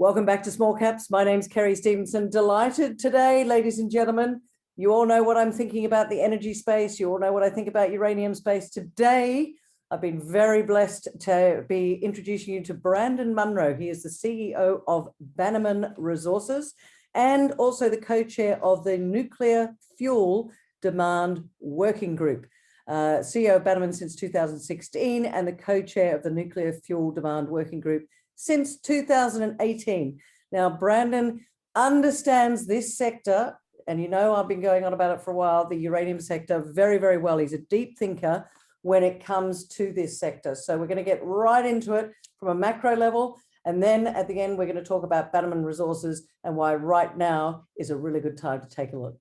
Welcome back to Small Caps. My name's Kerry Stevenson. Delighted today, ladies and gentlemen. You all know what I'm thinking about the energy space. You all know what I think about uranium space. Today, I've been very blessed to be introducing you to Brandon Munro. He is the CEO of Bannerman Resources and also the co-chair of the Nuclear Fuel Demand Working Group. CEO of Bannerman since 2016 and the co-chair of the Nuclear Fuel Demand Working Group since 2018. Now, Brandon understands this sector, and you know I've been going on about it for a while, the uranium sector, very, very well. He's a deep thinker when it comes to this sector. So we're going to get right into it from a macro level. And then at the end, we're going to talk about Bannerman Resources and why right now is a really good time to take a look.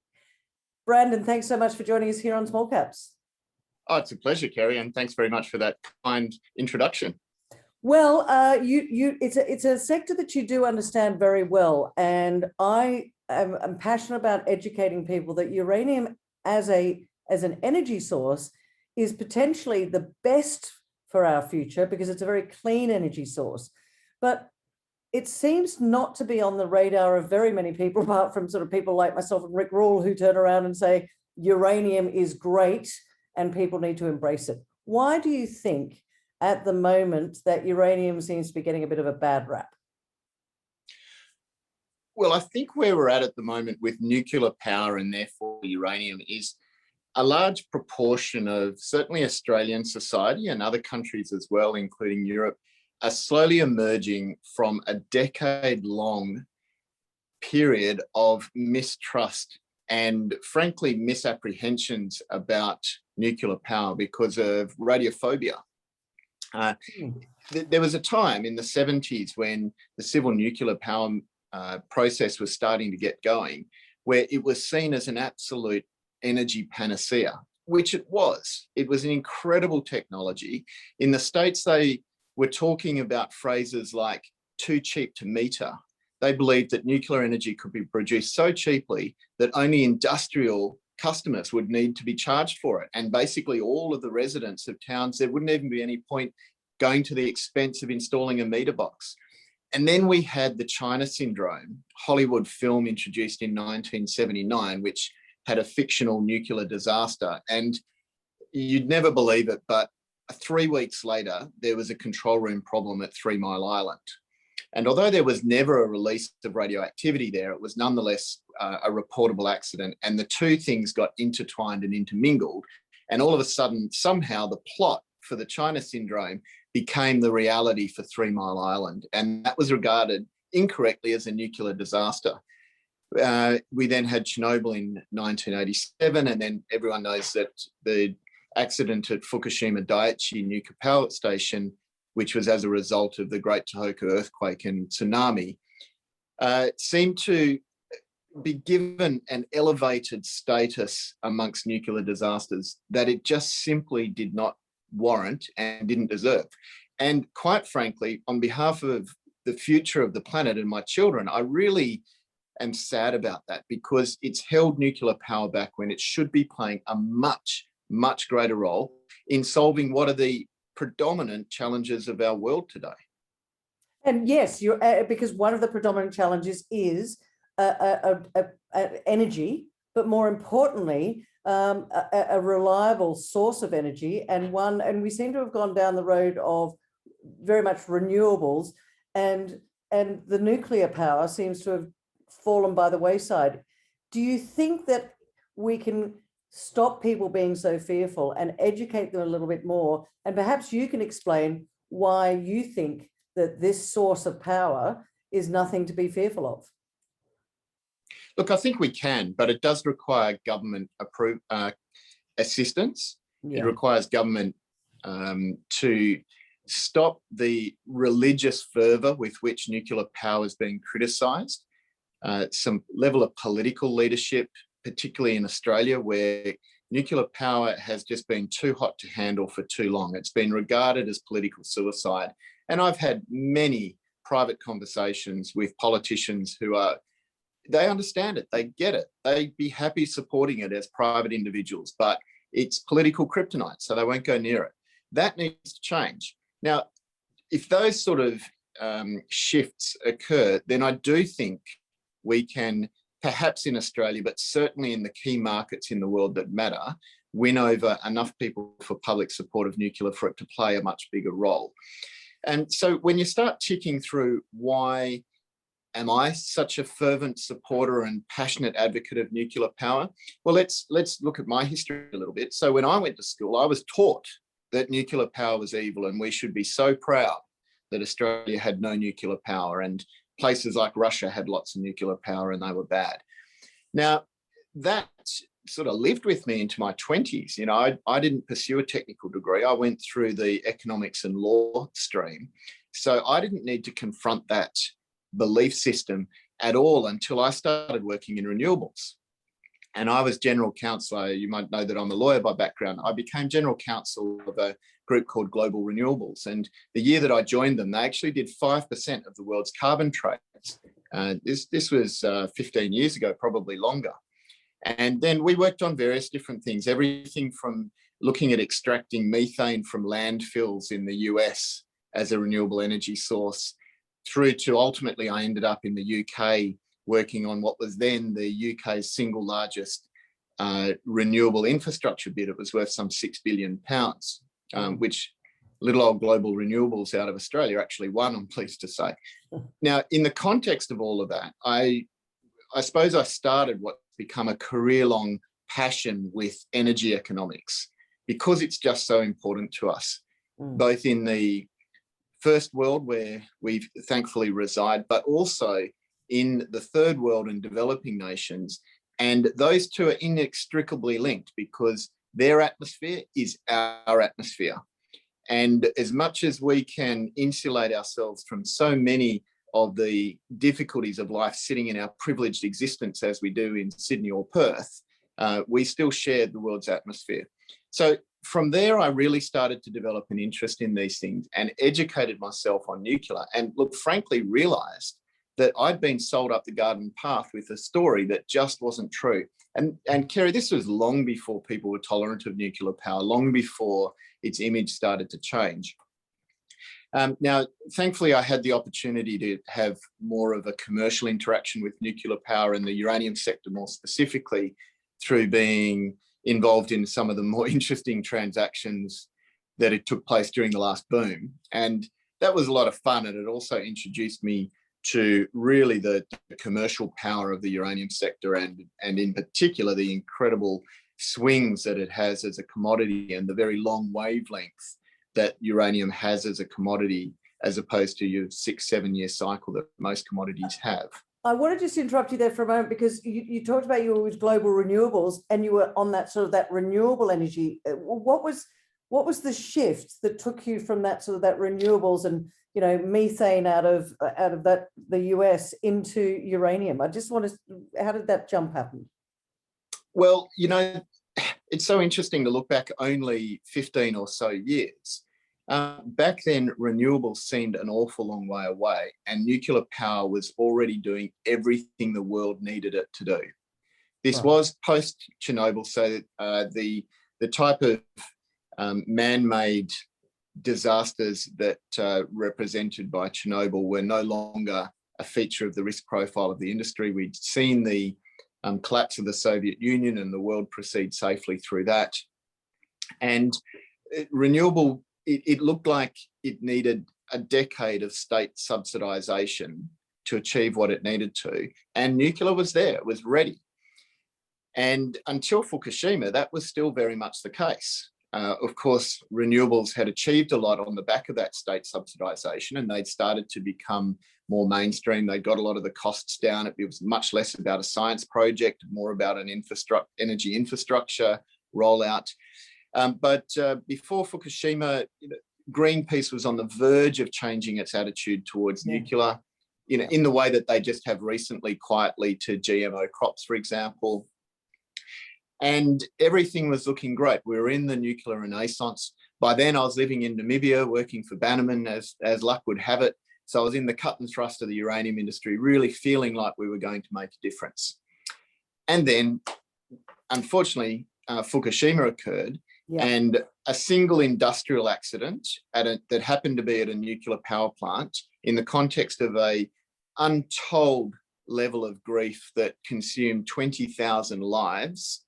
Brandon, thanks so much for joining us here on Small Caps. Oh, it's a pleasure, Kerry, and thanks very much for that kind introduction. Well, it's a sector that you do understand very well, and I'm passionate about educating people that uranium as an energy source is potentially the best for our future because it's a very clean energy source. But it seems not to be on the radar of very many people, apart from sort of people like myself and Rick Rule, who turn around and say uranium is great and people need to embrace it. Why do you think at the moment that uranium seems to be getting a bit of a bad rap? Well, I think where we're at the moment with nuclear power and therefore uranium is a large proportion of certainly Australian society and other countries as well, including Europe, are slowly emerging from a decade-long period of mistrust and frankly misapprehensions about nuclear power because of radiophobia. There was a time in the 70s when the civil nuclear power process was starting to get going, where it was seen as an absolute energy panacea, which it was. It was an incredible technology. In the States, they were talking about phrases like too cheap to meter. They believed that nuclear energy could be produced so cheaply that only industrial customers would need to be charged for it. And basically all of the residents of towns, there wouldn't even be any point going to the expense of installing a meter box. And then we had the China syndrome, Hollywood film introduced in 1979, which had a fictional nuclear disaster. And you'd never believe it, but 3 weeks later, there was a control room problem at 3 Mile Island. And although there was never a release of radioactivity there, it was nonetheless a reportable accident. And the two things got intertwined and intermingled. And all of a sudden, somehow the plot for the China syndrome became the reality for 3 Mile Island. And that was regarded incorrectly as a nuclear disaster. We then had Chernobyl in 1987, and then everyone knows that the accident at Fukushima Daiichi nuclear power station, which was as a result of the Great Tohoku earthquake and tsunami, seemed to be given an elevated status amongst nuclear disasters that it just simply did not warrant and didn't deserve. And quite frankly, on behalf of the future of the planet and my children, I really am sad about that because it's held nuclear power back when it should be playing a much, much greater role in solving what are the predominant challenges of our world today. And yes, you're because one of the predominant challenges is energy, but more importantly, a reliable source of energy, and we seem to have gone down the road of very much renewables, and the nuclear power seems to have fallen by the wayside. Do you think that we can stop people being so fearful and educate them a little bit more? And perhaps you can explain why you think that this source of power is nothing to be fearful of. Look, I think we can, but it does require government assistance. Yeah. It requires government to stop the religious fervour with which nuclear power is being criticised, some level of political leadership, particularly in Australia, where nuclear power has just been too hot to handle for too long. It's been regarded as political suicide. And I've had many private conversations with politicians who they understand it, they get it, they'd be happy supporting it as private individuals, but it's political kryptonite, so they won't go near it. That needs to change. Now, if those sort of shifts occur, then I do think we can, perhaps in Australia, but certainly in the key markets in the world that matter, win over enough people for public support of nuclear for it to play a much bigger role. And so when you start ticking through why am I such a fervent supporter and passionate advocate of nuclear power? Well, let's look at my history a little bit. So when I went to school, I was taught that nuclear power was evil and we should be so proud that Australia had no nuclear power, and places like Russia had lots of nuclear power and they were bad. Now, that sort of lived with me into my 20s. You know, I didn't pursue a technical degree. I went through the economics and law stream. So I didn't need to confront that belief system at all until I started working in renewables. And I was general counsel. You might know that I'm a lawyer by background. I became general counsel of a group called Global Renewables. And the year that I joined them, they actually did 5% of the world's carbon trades. This was 15 years ago, probably longer. And then we worked on various different things, everything from looking at extracting methane from landfills in the US as a renewable energy source, through to ultimately I ended up in the UK working on what was then the UK's single largest renewable infrastructure bid. It was worth some £6 billion, which little old Global Renewables out of Australia actually won, I'm pleased to say. Now, in the context of all of that, I suppose I started what's become a career-long passion with energy economics, because it's just so important to us, both in the first world where we thankfully reside, but also in the third world and developing nations. And those two are inextricably linked because their atmosphere is our atmosphere. And as much as we can insulate ourselves from so many of the difficulties of life sitting in our privileged existence as we do in Sydney or Perth, we still share the world's atmosphere. So from there, I really started to develop an interest in these things and educated myself on nuclear, and look, frankly, realised that I'd been sold up the garden path with a story that just wasn't true. And Kerry, this was long before people were tolerant of nuclear power, long before its image started to change. Now, thankfully, I had the opportunity to have more of a commercial interaction with nuclear power and the uranium sector more specifically, through being involved in some of the more interesting transactions that it took place during the last boom. And that was a lot of fun. And it also introduced me to really the commercial power of the uranium sector, and in particular, the incredible swings that it has as a commodity and the very long wavelength that uranium has as a commodity, as opposed to your 6-7 year cycle that most commodities have. I want to just interrupt you there for a moment, because you talked about you were with Global Renewables and you were on that sort of that renewable energy. What was the shift that took you from that sort of that renewables and, you know, methane out of that the US into uranium? I just want to, how did that jump happen? Well, you know, it's so interesting to look back only 15 or so years. Back then, renewables seemed an awful long way away, and nuclear power was already doing everything the world needed it to do. This was post-Chernobyl, so the type of man-made disasters that represented by Chernobyl were no longer a feature of the risk profile of the industry. We'd seen the collapse of the Soviet Union and the world proceed safely through that. And renewable, it looked like it needed a decade of state subsidisation to achieve what it needed to. And nuclear was there, it was ready. And until Fukushima, that was still very much the case. Of course, renewables had achieved a lot on the back of that state subsidisation, and they'd started to become more mainstream. They got a lot of the costs down. It was much less about a science project, more about an energy infrastructure rollout. But before Fukushima, you know, Greenpeace was on the verge of changing its attitude towards nuclear, you know, in the way that they just have recently quietly to GMO crops, for example. And everything was looking great. We were in the nuclear renaissance. By then, I was living in Namibia, working for Bannerman, as luck would have it. So I was in the cut and thrust of the uranium industry, really feeling like we were going to make a difference. And then, unfortunately, Fukushima occurred. Yeah. And a single industrial accident that happened to be at a nuclear power plant, in the context of a untold level of grief that consumed 20,000 lives,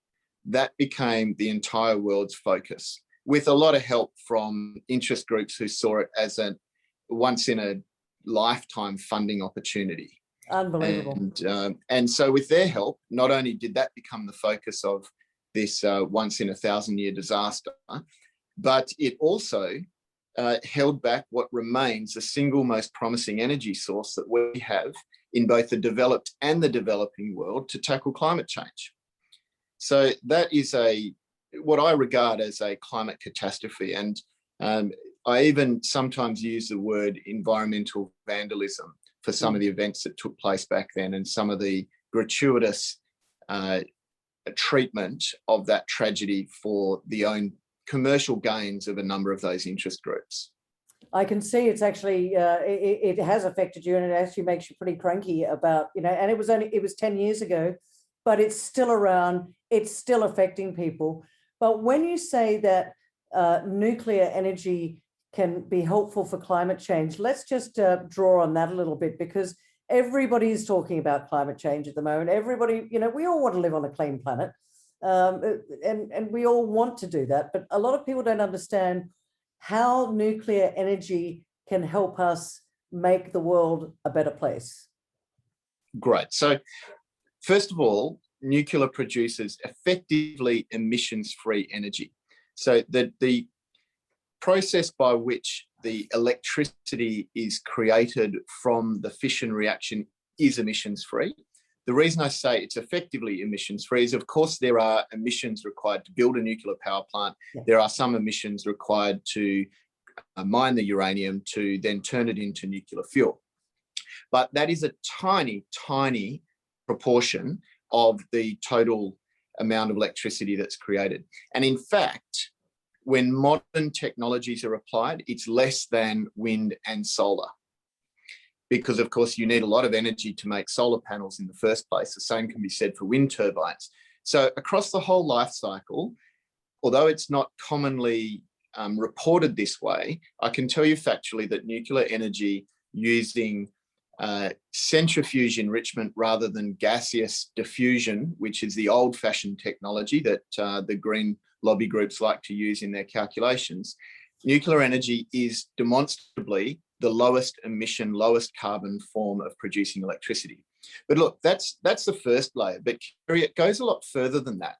that became the entire world's focus, with a lot of help from interest groups who saw it as a once in a lifetime funding opportunity. Unbelievable. And so with their help, not only did that become the focus of this once in a 1,000-year disaster, but it also held back what remains the single most promising energy source that we have in both the developed and the developing world to tackle climate change. So that is what I regard as a climate catastrophe. And I even sometimes use the word environmental vandalism for some of the events that took place back then, and some of the gratuitous treatment of that tragedy for the own commercial gains of a number of those interest groups. I can see it's actually, it has affected you, and it actually makes you pretty cranky about, and it was 10 years ago, but it's still around, it's still affecting people. But when you say that nuclear energy can be helpful for climate change, let's just draw on that a little bit, because everybody is talking about climate change at the moment. Everybody, we all want to live on a clean planet, and we all want to do that. But a lot of people don't understand how nuclear energy can help us make the world a better place. Great. So first of all, nuclear produces effectively emissions-free energy. So the process by which the electricity is created from the fission reaction is emissions-free. The reason I say it's effectively emissions-free is, of course, there are emissions required to build a nuclear power plant. Yeah. There are some emissions required to mine the uranium to then turn it into nuclear fuel. But that is a tiny, tiny proportion of the total amount of electricity that's created. And in fact, when modern technologies are applied, it's less than wind and solar. Because, of course, you need a lot of energy to make solar panels in the first place. The same can be said for wind turbines. So across the whole life cycle, although it's not commonly reported this way, I can tell you factually that nuclear energy using centrifuge enrichment rather than gaseous diffusion, which is the old-fashioned technology that the green lobby groups like to use in their calculations, nuclear energy is demonstrably the lowest emission, lowest carbon form of producing electricity. But look, that's the first layer, but it goes a lot further than that,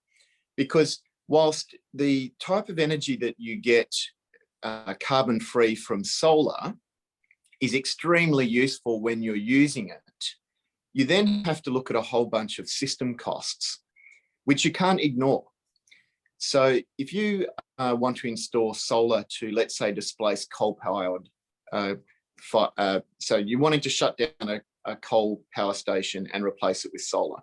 because whilst the type of energy that you get carbon-free from solar is extremely useful when you're using it, you then have to look at a whole bunch of system costs, which you can't ignore. So if you want to install solar to, let's say, displace coal-powered, so you're wanting to shut down a coal power station and replace it with solar.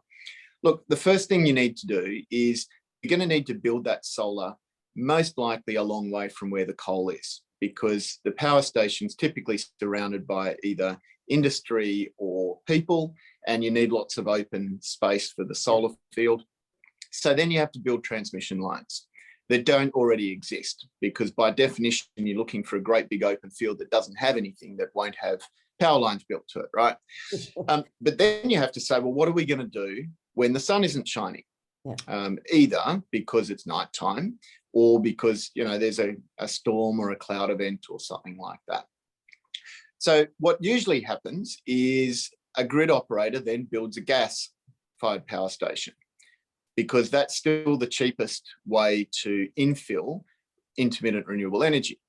Look, the first thing you need to do is you're going to need to build that solar most likely a long way from where the coal is, because the power station's typically surrounded by either industry or people, and you need lots of open space for the solar field. So then you have to build transmission lines that don't already exist, because by definition, you're looking for a great big open field that doesn't have anything, that won't have power lines built to it, right? But then you have to say, well, what are we going to do when the sun isn't shining? Yeah. Either because it's nighttime or because, there's a storm or a cloud event or something like that. So what usually happens is a grid operator then builds a gas-fired power station, because that's still the cheapest way to infill intermittent renewable energy.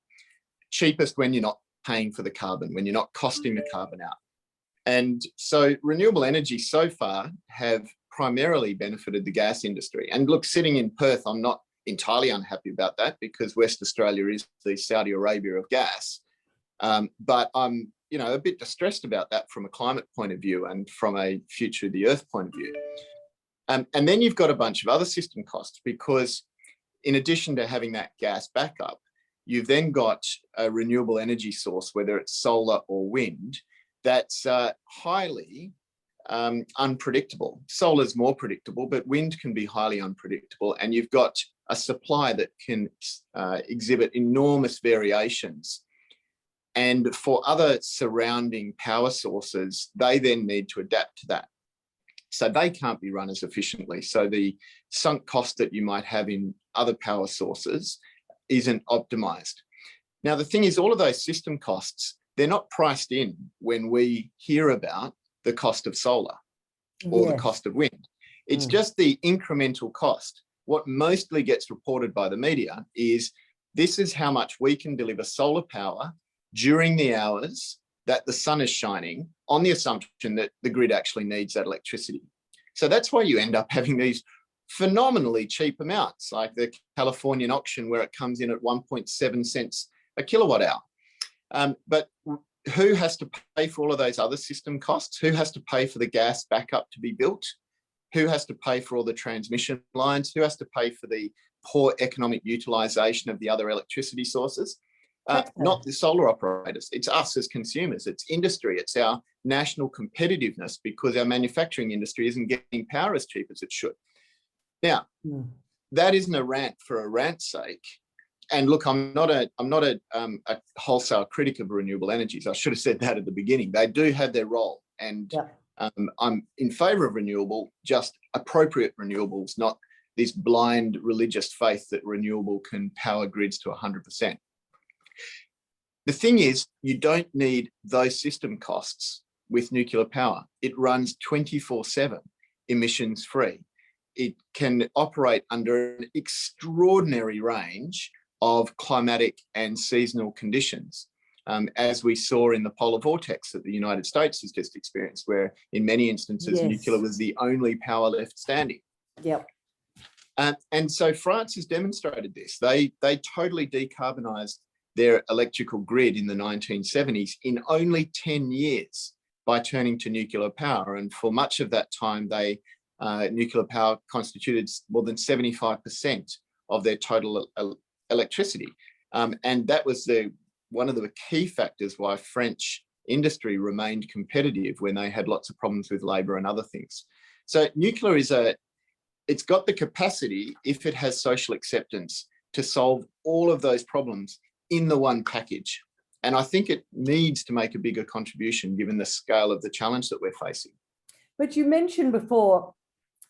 Cheapest when you're not paying for the carbon, when you're not costing the carbon out. And so renewable energy so far have primarily benefited the gas industry. And look, sitting in Perth, I'm not entirely unhappy about that, because West Australia is the Saudi Arabia of gas. But I'm, a bit distressed about that from a climate point of view and from a future of the Earth point of view. And then you've got a bunch of other system costs, because in addition to having that gas backup, you've then got a renewable energy source, whether it's solar or wind, that's highly unpredictable. Solar's more predictable, but wind can be highly unpredictable. And you've got a supply that can exhibit enormous variations. And for other surrounding power sources, they then need to adapt to that. So they can't be run as efficiently. So the sunk cost that you might have in other power sources isn't optimized. Now, the thing is, all of those system costs, they're not priced in when we hear about the cost of solar or the cost of wind. It's just the incremental cost. What mostly gets reported by the media is this is how much we can deliver solar power during the hours that the sun is shining, on the assumption that the grid actually needs that electricity. So that's why you end up having these phenomenally cheap amounts, like the Californian auction where it comes in at 1.7 cents a kilowatt hour. But who has to pay for all of those other system costs? Who has to pay for the gas backup to be built? Who has to pay for all the transmission lines? Who has to pay for the poor economic utilisation of the other electricity sources? Not the solar operators. It's us as consumers. It's industry. It's our national competitiveness because our manufacturing industry isn't getting power as cheap as it should. Now, that isn't a rant for a rant's sake. And look, I'm not a wholesale critic of renewable energies. I should have said that at the beginning. They do have their role, and I'm in favour of renewable, just appropriate renewables, not this blind religious faith that renewable can power grids to 100%. The thing is, you don't need those system costs with nuclear power. It runs 24/7, emissions free. It can operate under an extraordinary range of climatic and seasonal conditions, as we saw in the polar vortex that the United States has just experienced, where in many instances, nuclear was the only power left standing. And so France has demonstrated this. They totally decarbonised their electrical grid in the 1970s in only 10 years by turning to nuclear power. And for much of that time, nuclear power constituted more than 75% of their total electricity. And that was one of the key factors why French industry remained competitive when they had lots of problems with labour and other things. So nuclear it's got the capacity, if it has social acceptance, to solve all of those problems in the one package. And I think it needs to make a bigger contribution given the scale of the challenge that we're facing. But you mentioned before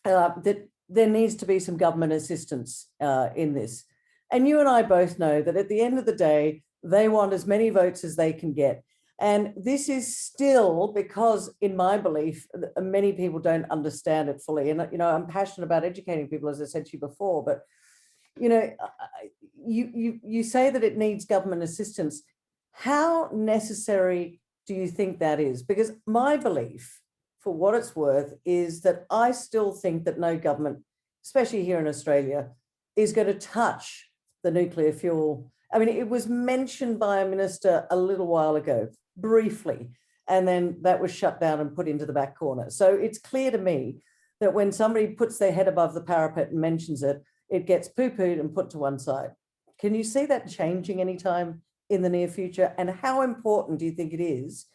that there needs to be some government assistance in this. And you and I both know that at the end of the day, they want as many votes as they can get. And this is still because, in my belief, many people don't understand it fully. And, I'm passionate about educating people, as I said to you before, but, you say that it needs government assistance. How necessary do you think that is? Because my belief, for what it's worth, is that I still think that no government, especially here in Australia, is going to touch the nuclear fuel. I mean, it was mentioned by a minister a little while ago, briefly, and then that was shut down and put into the back corner. So it's clear to me that when somebody puts their head above the parapet and mentions it, it gets poo-pooed and put to one side. Can you see that changing anytime in the near future? And how important do you think it is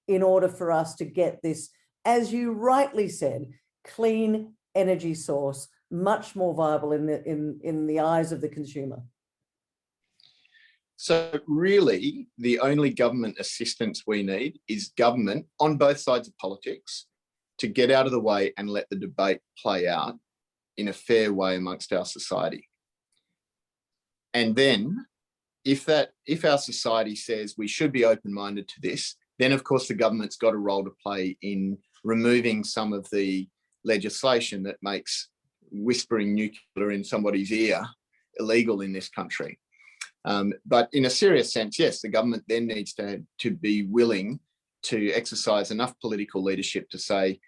in order for us to get this, as you rightly said, clean energy source much more viable in the eyes of the consumer? So really, the only government assistance we need is government on both sides of politics to get out of the way and let the debate play out in a fair way amongst our society. And then if our society says we should be open-minded to this, then of course the government's got a role to play in removing some of the legislation that makes whispering nuclear in somebody's ear illegal in this country. But in a serious sense, yes, the government then needs to be willing to exercise enough political leadership to say,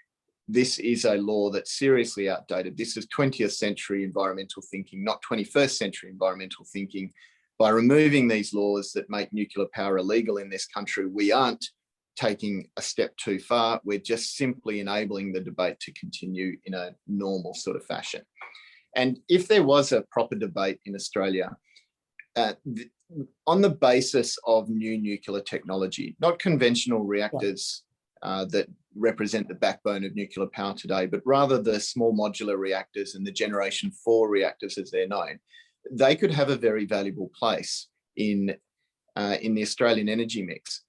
this is a law that's seriously outdated. This is 20th century environmental thinking, not 21st century environmental thinking. By removing these laws that make nuclear power illegal in this country, we aren't taking a step too far. We're just simply enabling the debate to continue in a normal sort of fashion. And if there was a proper debate in Australia, on the basis of new nuclear technology, not conventional reactors that represent the backbone of nuclear power today, but rather the small modular reactors and the generation 4 reactors as they're known, they could have a very valuable place in the Australian energy mix.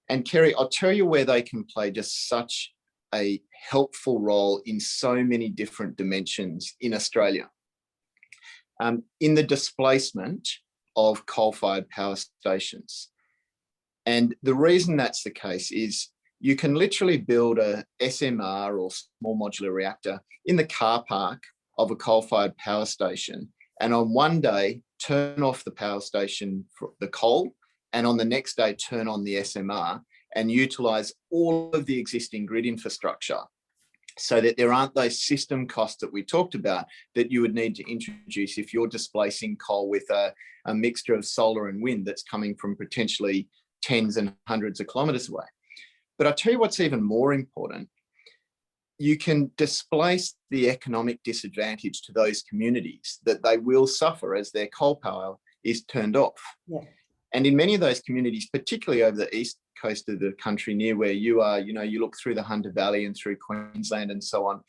And Kerry, I'll tell you where they can play just such a helpful role in so many different dimensions in Australia. In the displacement of coal-fired power stations. And the reason that's the case is you can literally build a SMR or small modular reactor in the car park of a coal-fired power station, and on one day turn off the power station for the coal, and on the next day turn on the SMR and utilise all of the existing grid infrastructure, so that there aren't those system costs that we talked about that you would need to introduce if you're displacing coal with a mixture of solar and wind that's coming from potentially tens and hundreds of kilometres away. But I'll tell you what's even more important. You can displace the economic disadvantage to those communities that they will suffer as their coal power is turned off. Yeah. And in many of those communities, particularly over the east coast of the country near where you are, you know, you look through the Hunter Valley and through Queensland and so on,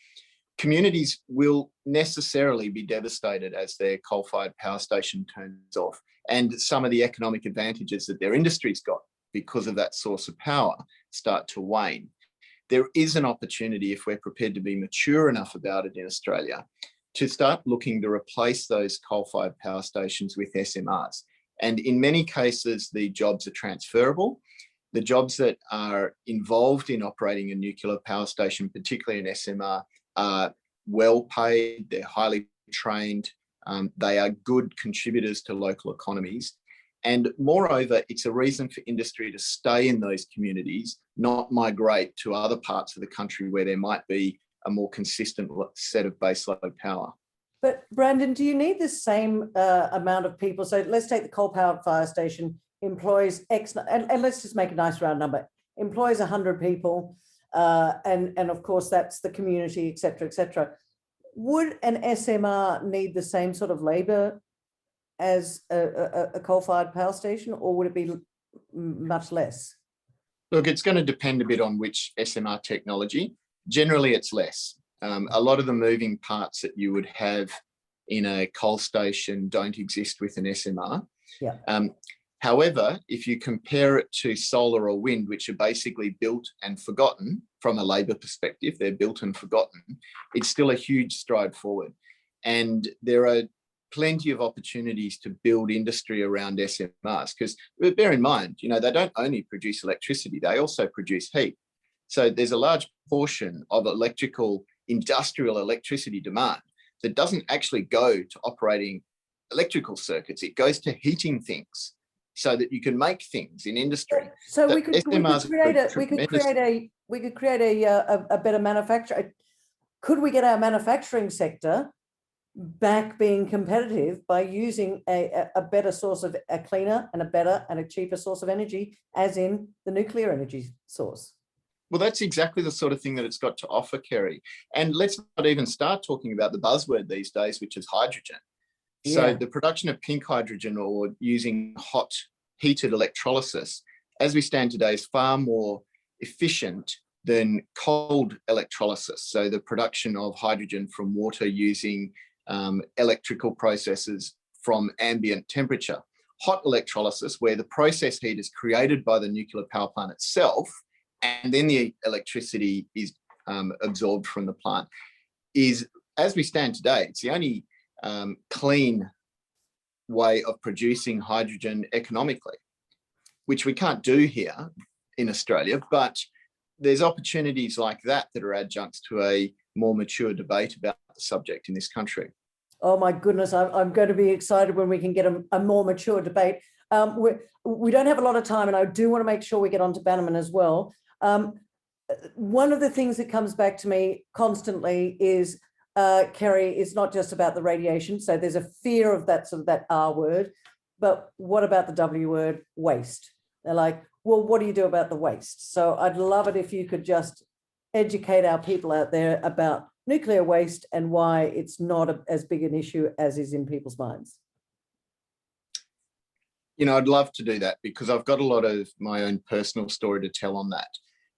communities will necessarily be devastated as their coal-fired power station turns off. And some of the economic advantages that their industry's got because of that source of power start to wane. There is an opportunity, if we're prepared to be mature enough about it in Australia, to start looking to replace those coal-fired power stations with SMRs. And in many cases, the jobs are transferable. The jobs that are involved in operating a nuclear power station, particularly an SMR, are well paid, they're highly trained, they are good contributors to local economies. And moreover, it's a reason for industry to stay in those communities, not migrate to other parts of the country where there might be a more consistent set of baseload power. But Brandon, do you need the same amount of people? So let's take the coal-powered fire station, employs X, and let's just make a nice round number, employs 100 people, and of course that's the community, et cetera, et cetera. Would an SMR need the same sort of labour as a coal-fired power station, or would it be much less? Look, it's going to depend a bit on which SMR technology. Generally, it's less. A lot of the moving parts that you would have in a coal station don't exist with an SMR. Yeah. However, if you compare it to solar or wind, which are basically built and forgotten from a labour perspective, they're built and forgotten, it's still a huge stride forward. And there are plenty of opportunities to build industry around SMRs, because bear in mind, you know, they don't only produce electricity, they also produce heat. So there's a large portion of industrial electricity demand that doesn't actually go to operating electrical circuits. It goes to heating things so that you can make things in industry. So we could create a better manufacturer. Could we get our manufacturing sector back being competitive by using a better source of a cleaner and a better and a cheaper source of energy, as in the nuclear energy source? Well, that's exactly the sort of thing that it's got to offer, Kerry. And let's not even start talking about the buzzword these days, which is hydrogen. Yeah. So the production of pink hydrogen, or using hot heated electrolysis, as we stand today, is far more efficient than cold electrolysis. So the production of hydrogen from water using electrical processes from ambient temperature. Hot electrolysis, where the process heat is created by the nuclear power plant itself, and then the electricity is absorbed from the plant, is, as we stand today, it's the only clean way of producing hydrogen economically, which we can't do here in Australia, but there's opportunities like that that are adjuncts to a more mature debate about the subject in this country. Oh my goodness, I'm going to be excited when we can get a more mature debate. We don't have a lot of time, and I do want to make sure we get on to Bannerman as well. One of the things that comes back to me constantly is, Kerry, it's not just about the radiation. So there's a fear of that sort of that R word, but what about the W word, waste? They're like, well, what do you do about the waste? So I'd love it if you could just educate our people out there about nuclear waste and why it's not as big an issue as is in people's minds. You know, I'd love to do that, because I've got a lot of my own personal story to tell on that.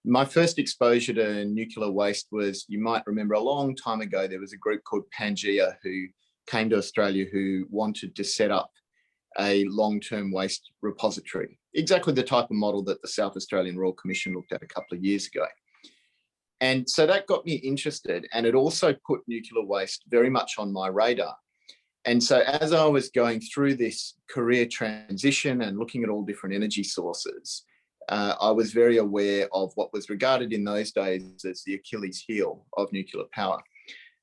My first exposure to nuclear waste was, you might remember a long time ago, there was a group called Pangea who came to Australia who wanted to set up a long-term waste repository, exactly the type of model that the South Australian Royal Commission looked at a couple of years ago. And so that got me interested, and it also put nuclear waste very much on my radar. And so as I was going through this career transition and looking at all different energy sources, I was very aware of what was regarded in those days as the Achilles heel of nuclear power.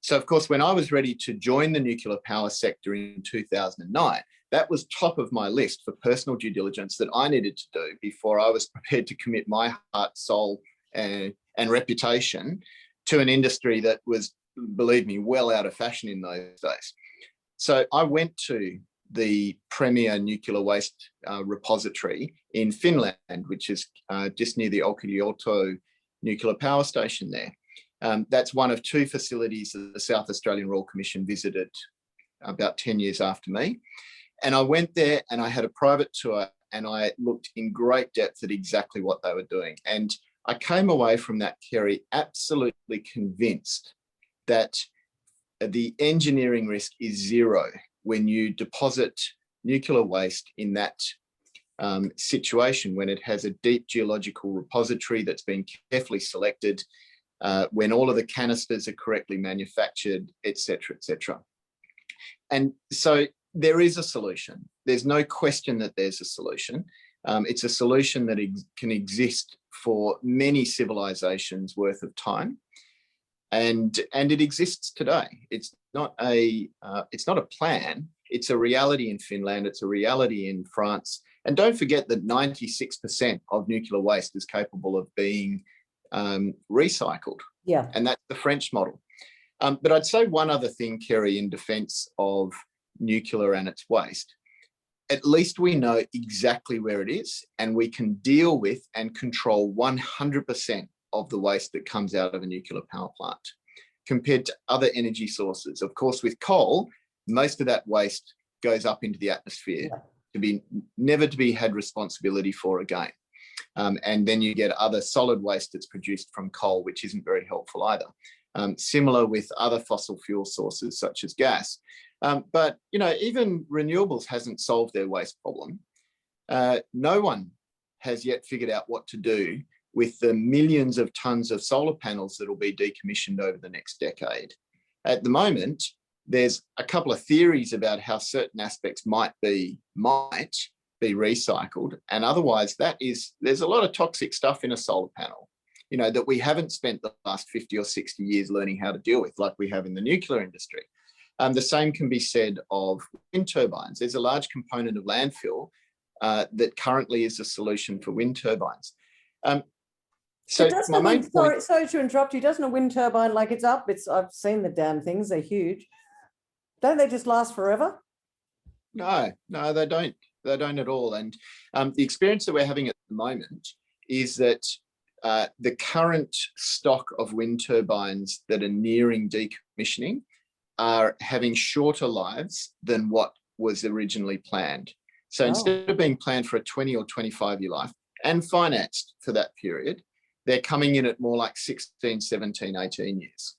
So, of course, when I was ready to join the nuclear power sector in 2009, that was top of my list for personal due diligence that I needed to do before I was prepared to commit my heart, soul, and reputation to an industry that was, believe me, well out of fashion in those days. So I went to the premier nuclear waste repository in Finland, which is just near the Olkiluoto nuclear power station there. That's one of two facilities that the South Australian Royal Commission visited about 10 years after me. And I went there and I had a private tour and I looked in great depth at exactly what they were doing. And I came away from that, Kerry, absolutely convinced that the engineering risk is zero when you deposit nuclear waste in that situation, when it has a deep geological repository that's been carefully selected, when all of the canisters are correctly manufactured, et cetera, et cetera. And so there is a solution. There's no question that there's a solution. It's a solution that can exist for many civilizations worth of time. And it exists today. It's not a plan. It's a reality in Finland. It's a reality in France. And don't forget that 96% of nuclear waste is capable of being recycled. Yeah. And that's the French model. But I'd say one other thing, Kerry, in defense of nuclear and its waste. At least we know exactly where it is, and we can deal with and control 100% of the waste that comes out of a nuclear power plant compared to other energy sources. Of course, with coal, most of that waste goes up into the atmosphere never to be had responsibility for again. And then you get other solid waste that's produced from coal, which isn't very helpful either. Similar with other fossil fuel sources such as gas. But, even renewables hasn't solved their waste problem. No one has yet figured out what to do with the millions of tons of solar panels that will be decommissioned over the next decade. At the moment, there's a couple of theories about how certain aspects might be recycled, and otherwise there's a lot of toxic stuff in a solar panel, that we haven't spent the last 50 or 60 years learning how to deal with, like we have in the nuclear industry. The same can be said of wind turbines. There's a large component of landfill that currently is a solution for wind turbines. Sorry to interrupt you. Doesn't a wind turbine, like I've seen the damn things, they're huge. Don't they just last forever? No, they don't. They don't at all. And the experience that we're having at the moment is that the current stock of wind turbines that are nearing decommissioning are having shorter lives than what was originally planned. So instead of being planned for a 20 or 25-year life and financed for that period, they're coming in at more like 16, 17, 18 years.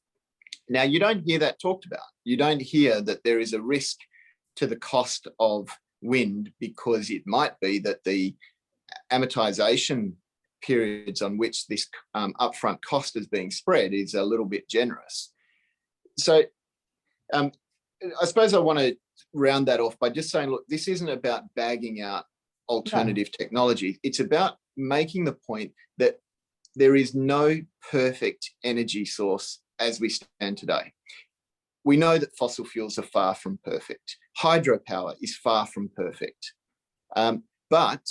Now, you don't hear that talked about. You don't hear that there is a risk to the cost of wind because it might be that the amortization periods on which this upfront cost is being spread is a little bit generous. So I suppose I want to round that off by just saying, look, this isn't about bagging out alternative technology. It's about making the point that there is no perfect energy source as we stand today. We know that fossil fuels are far from perfect. Hydropower is far from perfect. But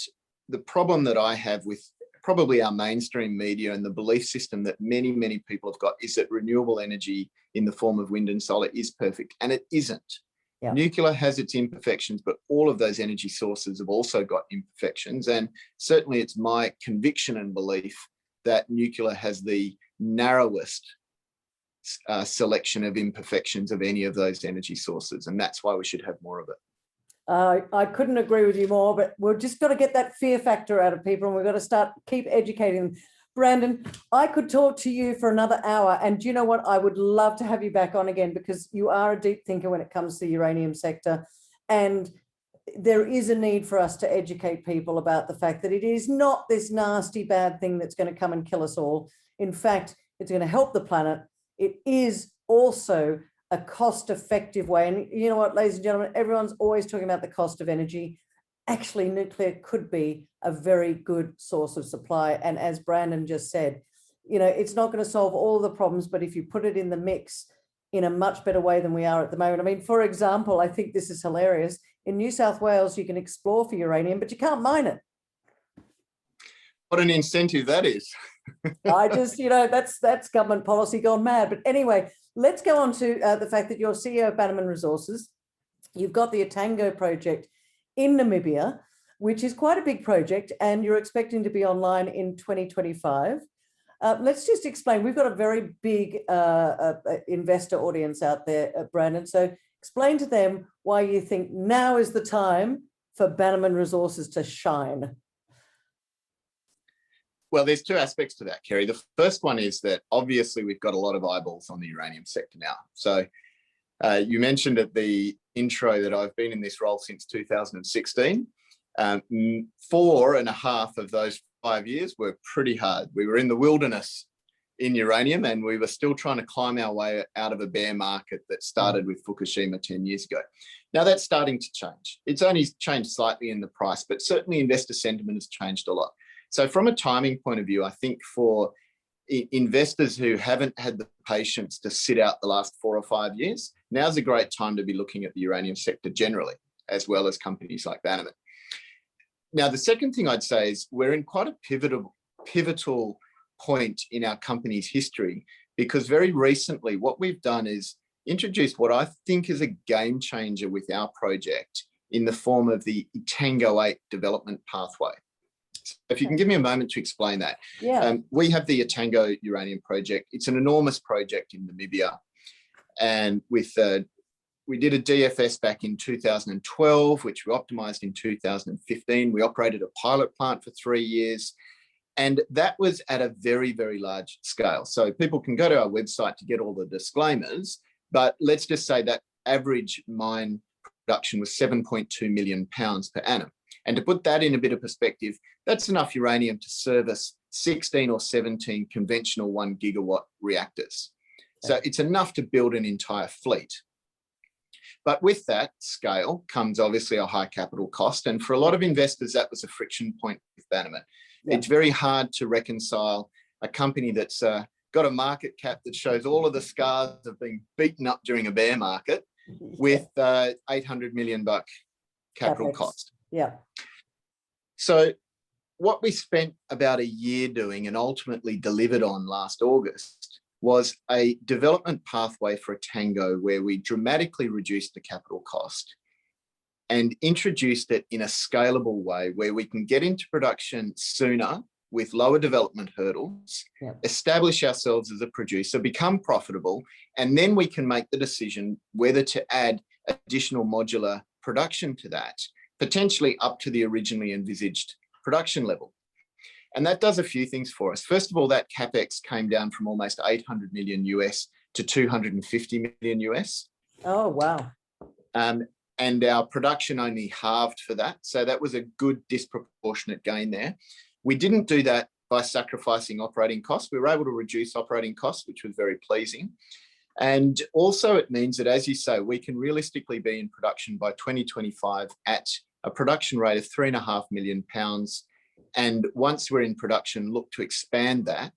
the problem that I have with probably our mainstream media and the belief system that many, many people have got is that renewable energy in the form of wind and solar is perfect, and it isn't. Yeah. Nuclear has its imperfections, but all of those energy sources have also got imperfections. And certainly it's my conviction and belief that nuclear has the narrowest selection of imperfections of any of those energy sources. And that's why we should have more of it. I couldn't agree with you more, but we've just got to get that fear factor out of people, and we've got to keep educating them. Brandon, I could talk to you for another hour, and do you know what? I would love to have you back on again, because you are a deep thinker when it comes to the uranium sector, and there is a need for us to educate people about the fact that it is not this nasty bad thing that's going to come and kill us all. In fact, it's going to help the planet. It is also a cost-effective way. And you know what, ladies and gentlemen, everyone's always talking about the cost of energy. Actually, nuclear could be a very good source of supply. And as Brandon just said, you know, it's not going to solve all the problems, but if you put it in the mix in a much better way than we are at the moment. I mean, for example, I think this is hilarious. In New South Wales, you can explore for uranium, but you can't mine it. What an incentive that is. I just, you know, that's government policy gone mad. But anyway, let's go on to the fact that you're CEO of Bannerman Resources. You've got the Etango project in Namibia, which is quite a big project, and you're expecting to be online in 2025. Let's just explain. We've got a very big investor audience out there, Brandon. So explain to them why you think now is the time for Bannerman Resources to shine. Well, there's two aspects to that, Kerry. The first one is that obviously we've got a lot of eyeballs on the uranium sector now. So you mentioned at the intro that I've been in this role since 2016. 4.5 of those 5 years were pretty hard. We were in the wilderness in uranium, and we were still trying to climb our way out of a bear market that started with Fukushima 10 years ago. Now that's starting to change. It's only changed slightly in the price, but certainly investor sentiment has changed a lot. So from a timing point of view, I think for investors who haven't had the patience to sit out the last 4 or 5 years, now's a great time to be looking at the uranium sector generally, as well as companies like Bannerman. Now, the second thing I'd say is we're in quite a pivotal point in our company's history, because very recently what we've done is introduced what I think is a game changer with our project in the form of the Etango 8 development pathway. So if you can give me a moment to explain that. Yeah. We have the Etango uranium project. It's an enormous project in Namibia. And with we did a DFS back in 2012, which we optimized in 2015. We operated a pilot plant for 3 years. And that was at a very, very large scale. So people can go to our website to get all the disclaimers, but let's just say that average mine production was 7.2 million pounds per annum. And to put that in a bit of perspective, that's enough uranium to service 16 or 17 conventional 1 gigawatt reactors. So it's enough to build an entire fleet. But with that scale comes obviously a high capital cost. And for a lot of investors, that was a friction point with Bannerman. Yeah. It's very hard to reconcile a company that's got a market cap that shows all of the scars of being beaten up during a bear market with $800 million capital cost. Yeah. So what we spent about a year doing and ultimately delivered on last August was a development pathway for Etango where we dramatically reduced the capital cost and introduced it in a scalable way where we can get into production sooner with lower development hurdles, establish ourselves as a producer, become profitable, and then we can make the decision whether to add additional modular production to that, potentially up to the originally envisaged production level. And that does a few things for us. First of all, that CapEx came down from almost 800 million US to 250 million US. Oh, wow. And our production only halved for that. So that was a good disproportionate gain there. We didn't do that by sacrificing operating costs. We were able to reduce operating costs, which was very pleasing. And also it means that, as you say, we can realistically be in production by 2025 at a production rate of 3.5 million pounds. And once we're in production, look to expand that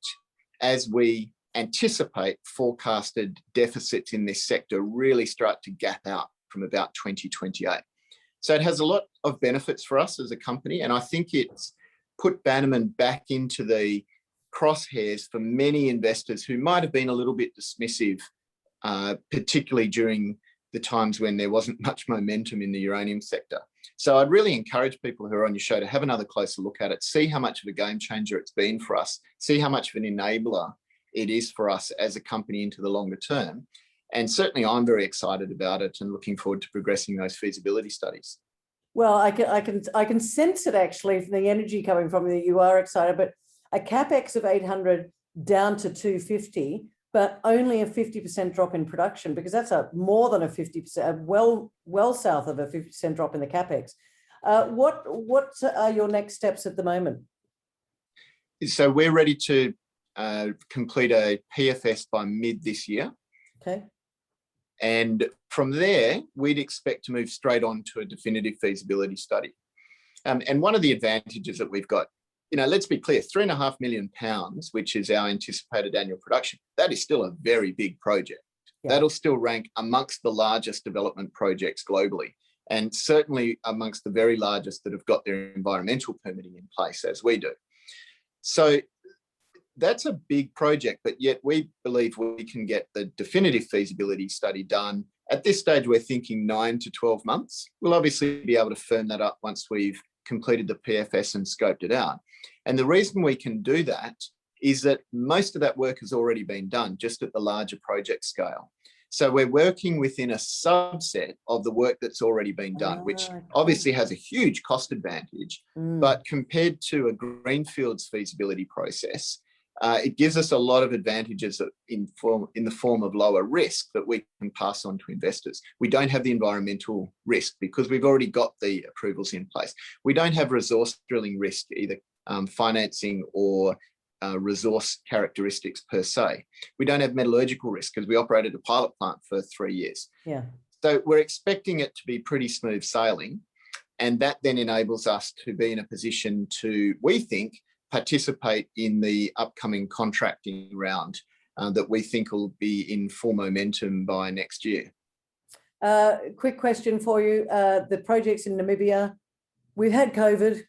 as we anticipate forecasted deficits in this sector really start to gap out from about 2028. So it has a lot of benefits for us as a company. And I think it's put Bannerman back into the crosshairs for many investors who might have been a little bit dismissive, particularly during the times when there wasn't much momentum in the uranium sector. So I'd really encourage people who are on your show to have another closer look at it, see how much of a game changer it's been for us, see how much of an enabler it is for us as a company into the longer term. And certainly I'm very excited about it and looking forward to progressing those feasibility studies. Well, I can sense it actually from the energy coming from you. You are excited, but a capex of 800 down to 250, but only a 50% drop in production, because that's a more than a 50%, well south of a 50% drop in the capex. What are your next steps at the moment? So we're ready to complete a PFS by mid this year. Okay. And from there, we'd expect to move straight on to a definitive feasibility study. And one of the advantages that we've got, let's be clear, £3.5 million, which is our anticipated annual production, that is still a very big project. Yeah. That'll still rank amongst the largest development projects globally, and certainly amongst the very largest that have got their environmental permitting in place, as we do. So that's a big project, but yet we believe we can get the definitive feasibility study done. At this stage, we're thinking 9 to 12 months. We'll obviously be able to firm that up once we've completed the PFS and scoped it out. And the reason we can do that is that most of that work has already been done, just at the larger project scale. So we're working within a subset of the work that's already been done, which obviously has a huge cost advantage, but compared to a greenfields feasibility process, it gives us a lot of advantages in the form of lower risk that we can pass on to investors. We don't have the environmental risk because we've already got the approvals in place. We don't have resource drilling risk, either financing or resource characteristics per se. We don't have metallurgical risk because we operated a pilot plant for 3 years. Yeah. So we're expecting it to be pretty smooth sailing. And that then enables us to be in a position to, we think, participate in the upcoming contracting round that we think will be in full momentum by next year. Quick question for you. The projects in Namibia, we've had COVID.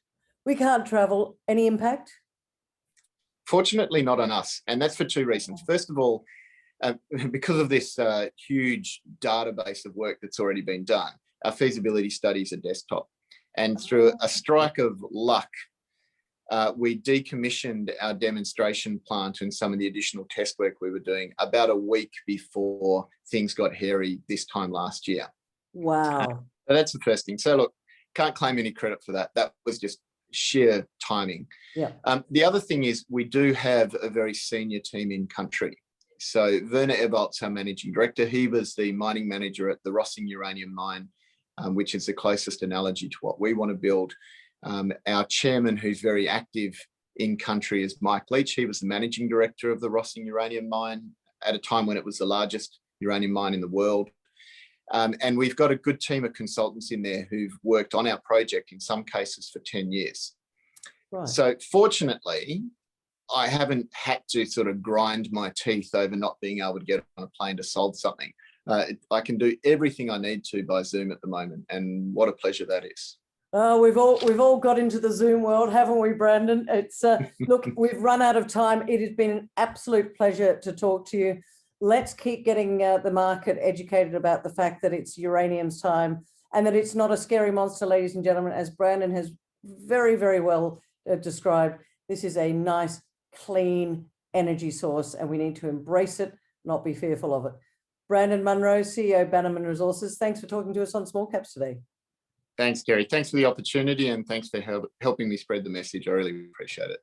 We can't travel. Any impact? Fortunately, not on us. And that's for two reasons. First of all, because of this huge database of work that's already been done, our feasibility studies are desktop. And through a strike of luck, we decommissioned our demonstration plant and some of the additional test work we were doing about a week before things got hairy this time last year. Wow. So that's the first thing. So look, can't claim any credit for that. That was just sheer timing. Yeah. The other thing is we do have a very senior team in country. So Werner Ebert's our managing director. He was the mining manager at the Rossing uranium mine, which is the closest analogy to what we want to build. Our chairman, who's very active in country, is Mike Leach. He was the managing director of the Rossing uranium mine at a time when it was the largest uranium mine in the world. And we've got a good team of consultants in there who've worked on our project, in some cases for 10 years. Right. So fortunately, I haven't had to sort of grind my teeth over not being able to get on a plane to solve something. I can do everything I need to by Zoom at the moment, and what a pleasure that is. We've all got into the Zoom world, haven't we, Brandon? It's look, we've run out of time. It has been an absolute pleasure to talk to you. Let's keep getting the market educated about the fact that it's uranium's time and that it's not a scary monster, ladies and gentlemen, as Brandon has very, very well described. This is a nice, clean energy source, and we need to embrace it, not be fearful of it. Brandon Munro, CEO, Bannerman Resources, thanks for talking to us on Small Caps today. Thanks, Kerry. Thanks for the opportunity, and thanks for helping me spread the message. I really appreciate it.